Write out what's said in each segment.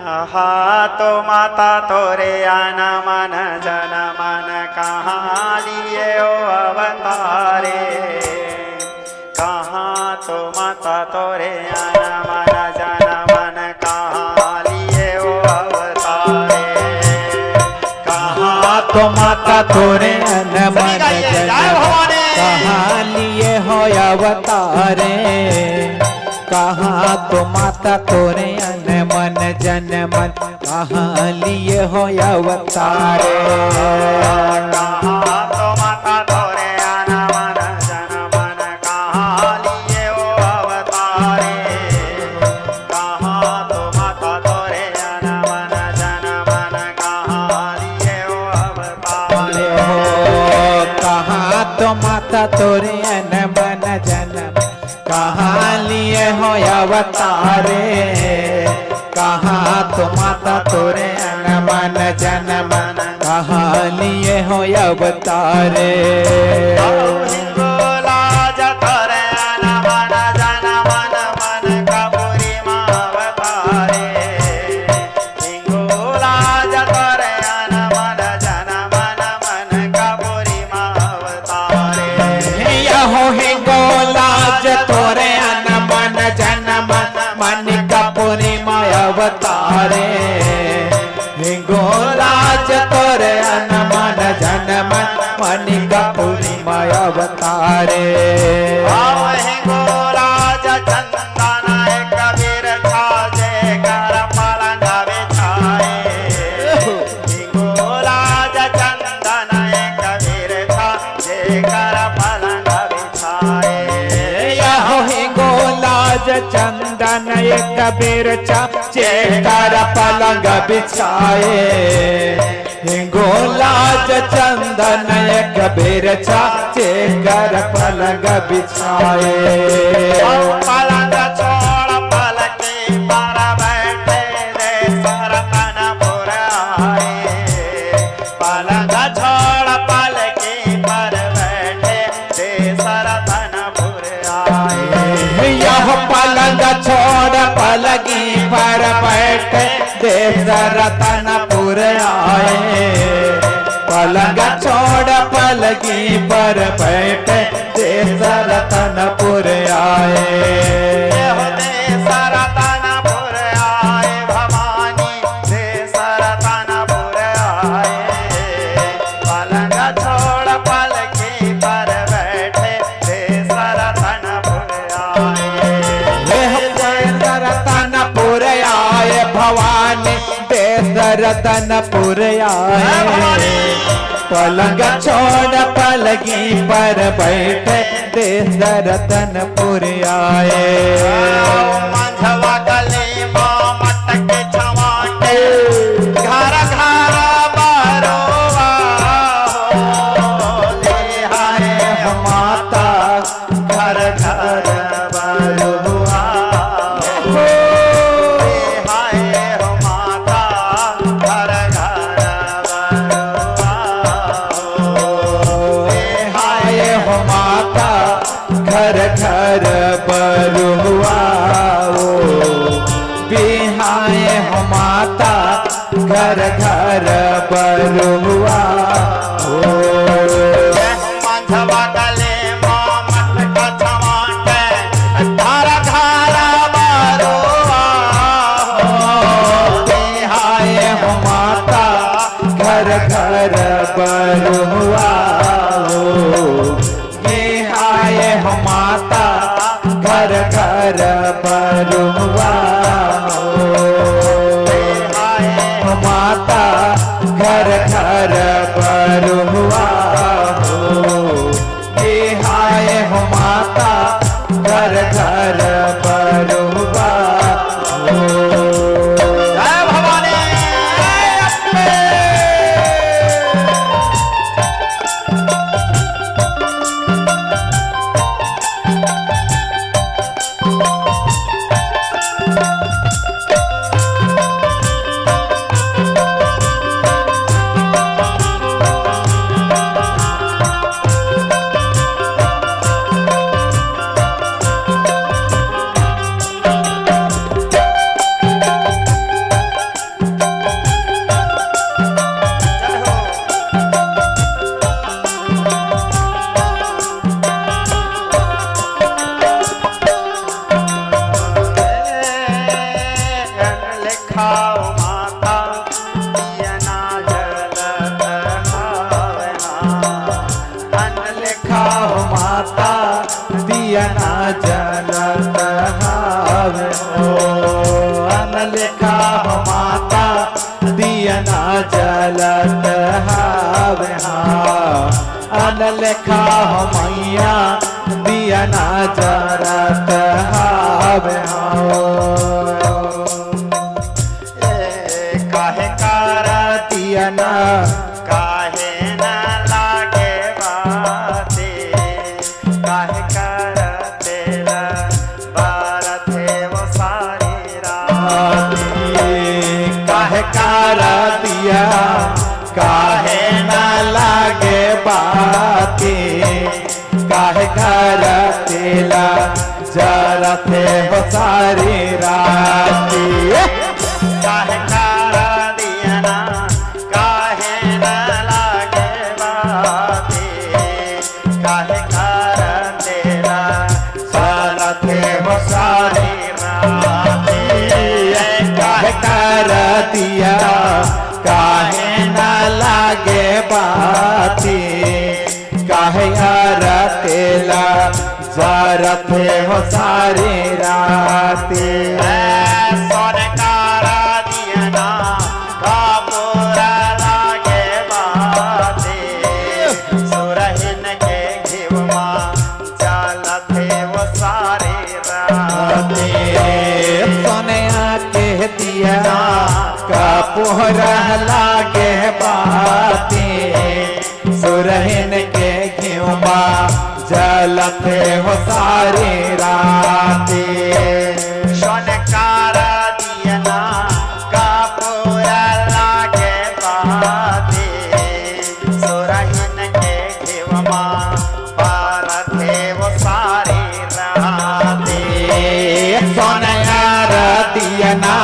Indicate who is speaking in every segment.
Speaker 1: आहा तो माता तोरे आना मन जन मन कहाँ लिए ओ अवतारे। कहाँ तो माता तोरे आना मन जन मन कहाँ लिए ओ अवतारे।
Speaker 2: कहाँ तो माता तोरे अन मन जन कहाँ लिए हो अवतारे। कहाँ तो माता तोरे अन मन जन मन कहाँ लिए हो अवतारे।
Speaker 1: कहाँ तो माता तोरे आना मन जन मन कहाँ लिए ओ अवतारे। कहाँ तो माता तोरे आना मन जन मन कहाँ लिए ओ अवतारे।
Speaker 2: कहाँ तो माता तोरे अन मन जन कहाँ लिए हो अवतारे। कहाँ तो माता तोरे अन मन जन मन कहाँ लिए हो अवतारे।
Speaker 1: हिंगोला जतरे आना मन जन मन मन कपूरी माँ अवतारे। हिंगोला जतरे आना मन जन मन मन कपूरी माँ अवतारे।
Speaker 2: यहो हिंगोला जतोरे अन मन जन मन मन कपूरी माँ अवतारे। हिंगोला जतोरे अन मन जन मन मन कपूरी माँ अवतारे।
Speaker 1: हिंगोला चंदन एक कबीर छाजे कर पलंग बिछाए। हिंगोला चंदन एक कबीर छाजे कर पलंग बिछाए।
Speaker 2: यहो हिंगोला चंदन एक कबीर छाजे कर पलंग बिछाए। हिंगोला चंदन एक कबीर छाजे कर पलंग बिछाए।
Speaker 1: पलंग छोड़ पलकी पर बैठे रे सरतन पुराए। पलंग छोड़ पलकी पर बैठे रे सरतन पुराए।
Speaker 2: यह पलंग छोड़ पलगी पर बैठे देश रतनपुर आए। पलंग छोड़ पलगी पर बैठे देश रतनपुर आए।
Speaker 1: देश रतनपुर आए भवानी देश रतनपुर आए। पलंग छोड़ पलकी पर बैठे देश रतनपुर आए।
Speaker 2: रतनपुर आए भवानी देश रतनपुर आए। पलंग छोड़ पलगी पर बैठे देश रतनपुर आए।
Speaker 1: मंझवा गली माँ मटक छवाटे घर घर बरोवा ले हाय
Speaker 2: माता
Speaker 1: घर घर बरोवा हाय माता घर घर बरोवा
Speaker 2: हाय हो माता घर घर बरुआ बिहाय हो माता घर घर बरुआ।
Speaker 1: मंझवा गले माँ मटक छवाटे घर घर बरोवा
Speaker 2: बिहाय हो माता घर घर बरुआ। बिहाय हो माता घर घर बरुआ। माता घर घर बरुआ। बिहाय हो माता घर घर बरुआ।
Speaker 1: जय भवानी
Speaker 2: दिया ना जलत हावे हो अन लेखा हो माता दिया ना जलत हावे अन लेखा हो मैया दिया ना जलत हावे
Speaker 1: काहे कारा
Speaker 2: दिया ना
Speaker 1: काहे न लागे बाते काहे करते बारत है वो सारी रात
Speaker 2: काहे कारा दिया काहे न लागे बाते काहे कारा तेला जरा थे हो सारी राती
Speaker 1: काहे कारा दिया ना काहे न लागे बाते काहे करते बारत है वो सारी रात
Speaker 2: काहे कारा दिया काहे न लागे बाती काहे यार तेला जरा थे हो सारी राती
Speaker 1: सोन कारा दिया ना कापूरा लागे बाते सुरहिन के घिवमा जलत है वो सारी राते
Speaker 2: सोनिया के दिया कपूर लागे बाती सुरहिन के घिवमा जलत हो सारी राती
Speaker 1: सोन कारा दिया ना कापूरा लागे बाते सुरहिन के घिवमा बारत है वो सारी राते
Speaker 2: सोनिया दिया ना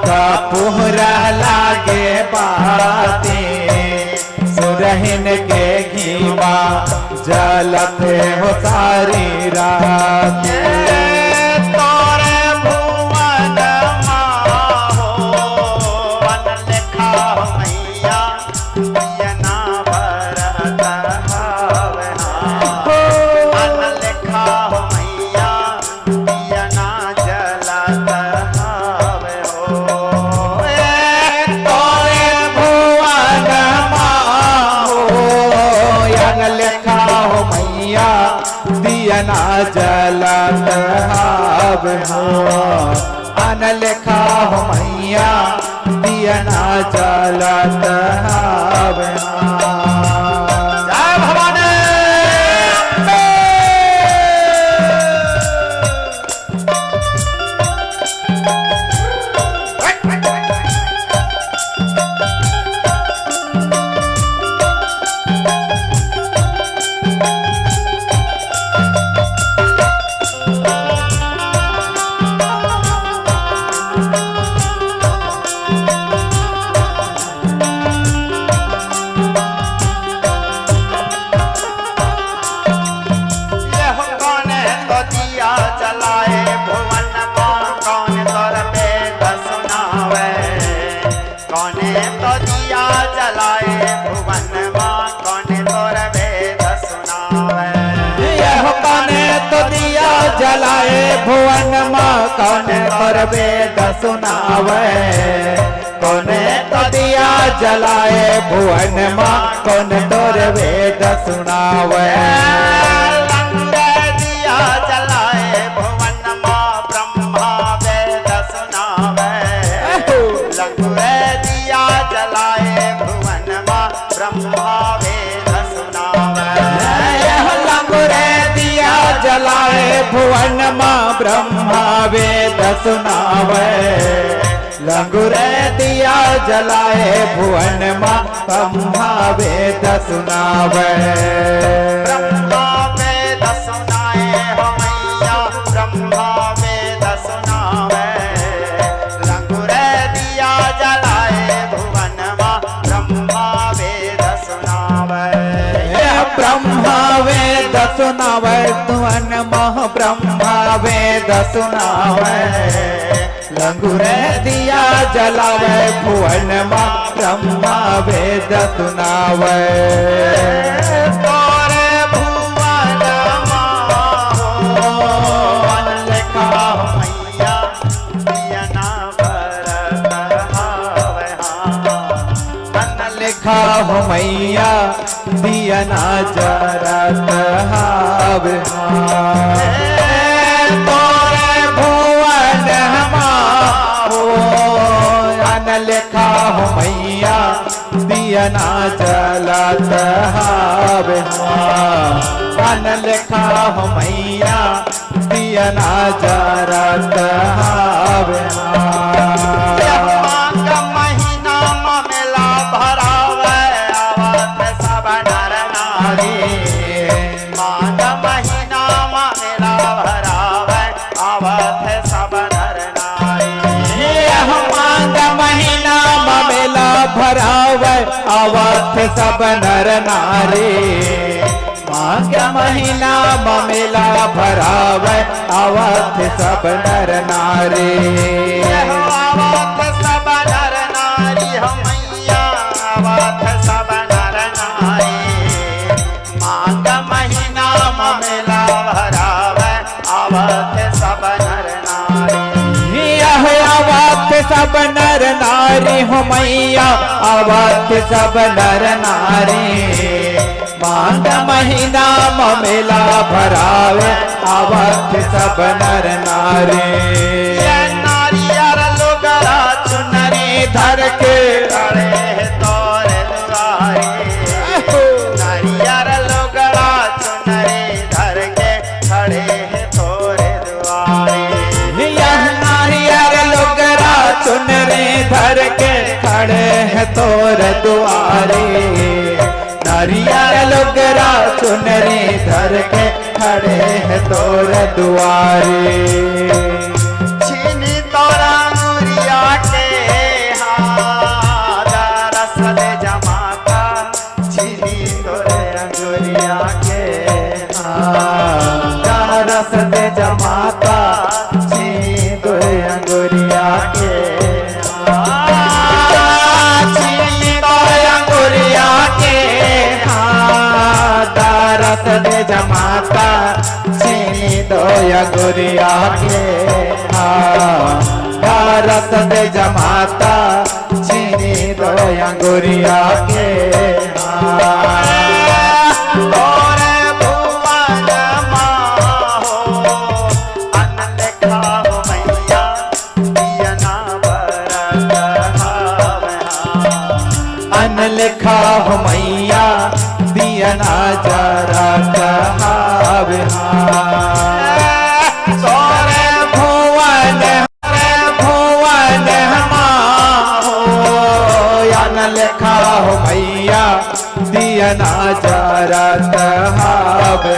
Speaker 2: कपूर लागे बाती सुरहिन के घीमा जलत हो सारी रात
Speaker 1: तोरे भुवन माहो वन लेखा मैया दिया ना भरत हावे वन लेखा मैया दिया ना जलत हावे
Speaker 2: तोरे भुवन माहो यंग लेखा हो मैया दिया ना जलत हाव अन लेखा हो मैया दिया ना जलत हाव
Speaker 1: जय भवानी जलाए भुवन कौन तोर वेद सुनावे कौने तो दिया जलाए भुवन कौन तोर वेद सुनावे
Speaker 2: कौने तो दिया जलाए भुवन कौन तोर वेद सुनावे कौने तो दिया जलाए भुवन कौन तोर वेद सुनावे
Speaker 1: जलाए भुवन ब्रह्मा वेद सुनावे लंगुरे दिया जलाए भुवन ब्रह्मा वेद सुनावे
Speaker 2: लंगुरे दिया जलाए भुवन ब्रह्मा वेद सुनावे लंगुरे दिया जलाए भुवन ब्रह्मा वेद सुनावे
Speaker 1: ब्रह्मा वेद सुनाए हो मैया ब्रह्मा वेद सुनावे लंगुरे दिया जलाए भुवन ब्रह्मा वेद सुनावे
Speaker 2: ब्रह्मा वेद सुनावे तुवन मह ब्रह्मा वेद सुनावे लंगुरे दिया जलावे भुवन ब्रह्मा वेद सुनावे
Speaker 1: तोरे भुवन
Speaker 2: लेखा हो मैया दिया ना जरत हावे तोरे भुवन हो अन लेखा हो मैया दिया ना जलत हावे अन लेखा हो मैया दिया ना जरत हावे आवत सब नर नारी माघ महीना ममेला भरावे आवत सब नर नारी
Speaker 1: आवत सब नर नारी मैया आवत सब नर नारी माघ महीना ममेला भरावे आवत सब नर नारी
Speaker 2: आवत सब नर नारी हो मैया आवत सब नर नारी माघ महीना मेला भरावे आवत सब नर नारी
Speaker 1: नारियर लोगरा चुनरी
Speaker 2: धर के
Speaker 1: खड़े तोरे दुआरे नारियर लोगरा चुनरी धर के खड़े तोरे दुआरे
Speaker 2: नारियर लोगरा चुनरी धर के खड़े हैं तोर दुआरे नारियर लोगरा चुनरी धर के खड़े हैं तोर दुआरे
Speaker 1: छीनी तोरा अंगुरिया के हाथ रस दे जमाता छीनी तोरे अंगुरिया के
Speaker 2: हाथ रस दे जमाता छीनी तोरे अंगुरिया के रस दे जमाता छीनी दो गुरिया के रस दे जमाता छीनी दो गुरिया के
Speaker 1: तोरे भुवन हो अन लेखा हो मैया दिया ना भरत हावे
Speaker 2: अन लेखा हो मैया दिया ना जरत हावे तोरे भुवन अन लेखा हो मैया दिया ना जरत हावे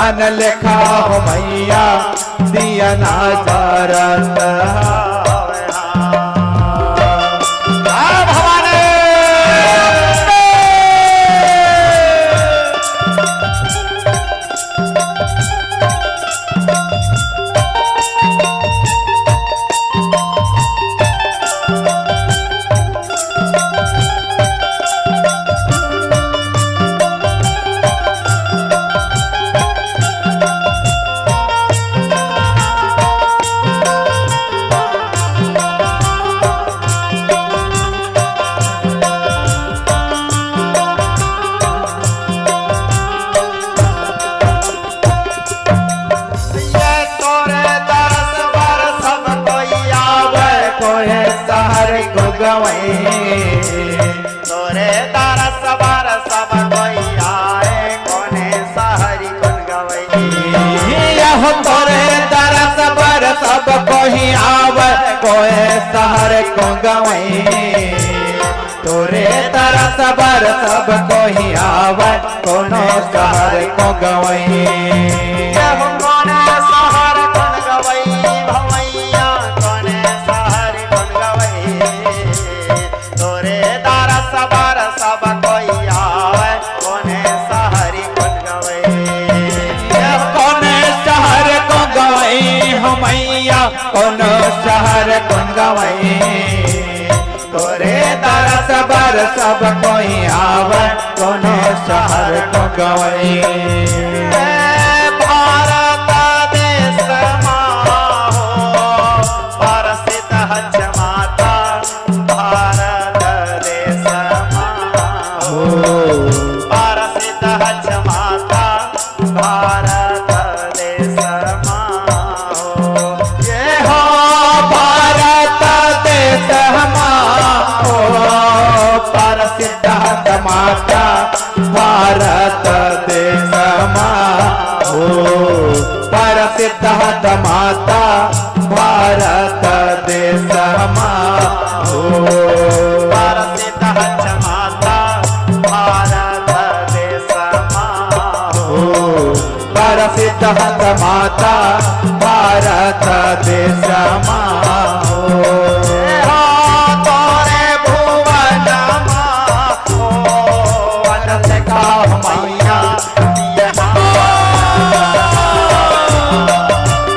Speaker 2: अन लेखा हो मैया दिया ना जरत हावे
Speaker 1: तोरे दरस बर सब कोई आए कोने सहरी गुन गवैया
Speaker 2: तोरे दरस बर सब कोई आवे कोए सहर को गवई तोरे दरस बर सब कोई आवे कोनो सहर को गवई
Speaker 1: कोने सहर गुन गवई भवैया कोने सहरी गुन गवई तोरे दरस बर सब कोई आवे कोने सहरी गुन गवई
Speaker 2: कोने शहर को गवई हो मैया कोनो शहर को गवई तोरे दरस बर सब कोई आवे कोनो शहर को गवई
Speaker 1: भारत देश माता भारत देश
Speaker 2: माता भारत देश हो
Speaker 1: परसित हच माता भारत देश
Speaker 2: हो परसित हत माता भारत देश हो
Speaker 1: तोरे भुवन अनंत का मैया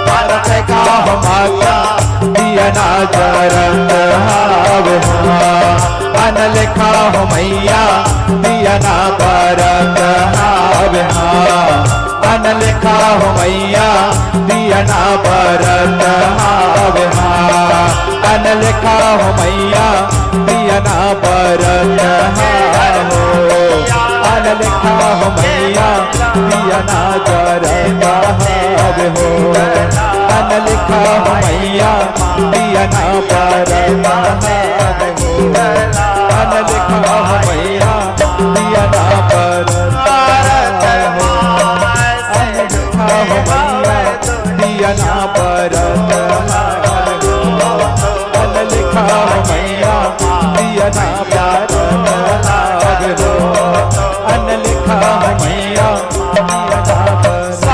Speaker 2: भारत का माता दियना जरत हावे अन लिखा हो मैया दियना भरत हावे अन लिखा हो मैया दियना भरत हावे अन लिखा हो मैया दियना भरत हावो अन लिखा हो मैया दियना जरत हावे हो अन लिखा हो मैया दियना भरत हावे हो अन लिखा हो मैया दियना भरत हावे हो अन लिखा हो मैया दियना भरत हावे हो अन लिखा हो मैया दियना भरत हावे हो अन लिखा हो मैया दियना भरत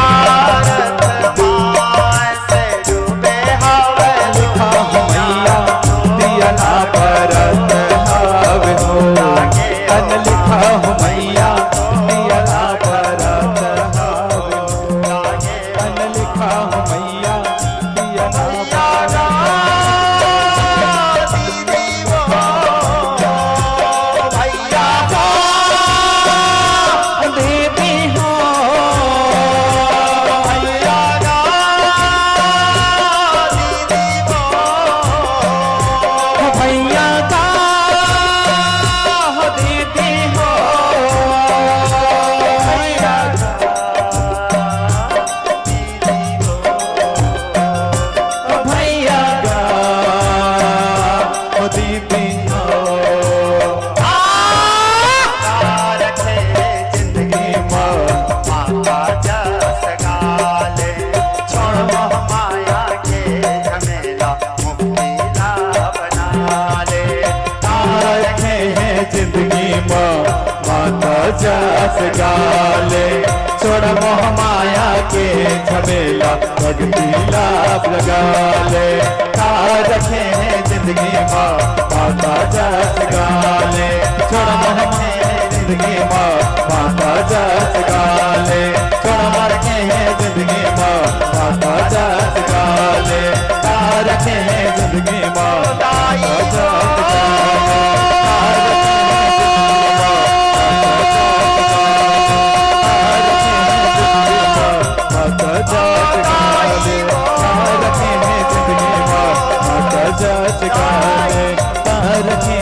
Speaker 2: लिखा हो मैया दियना भरत हावे हो अन लिखा हो मैया दियना भरत हावे हो अन लिखा हो मैया दियना भरत
Speaker 1: भैया
Speaker 2: देवी हो
Speaker 1: भैया
Speaker 2: भैया का हो दीदी हो भैया भैया का हो दीदी हो
Speaker 1: रखे जिंदगी माता जस गाले छोड़ मोह माया के झमेला मुक्ति ला बना ले
Speaker 2: रखे हैं जिंदगी में माता जस गाले छोड़ मोह माया के झमेला भक्ति लाभ लगा ले रखे हैं जिंदगी में माता जस गाले छोड़ मोह माया जिंदगी में माता जस गाले छोड़ मोह रखे हैं जिंदगी में माता जस गाले रखे हैं जिंदगी में माता जस रखे हैं जिंदगी में माता जस गाले रखे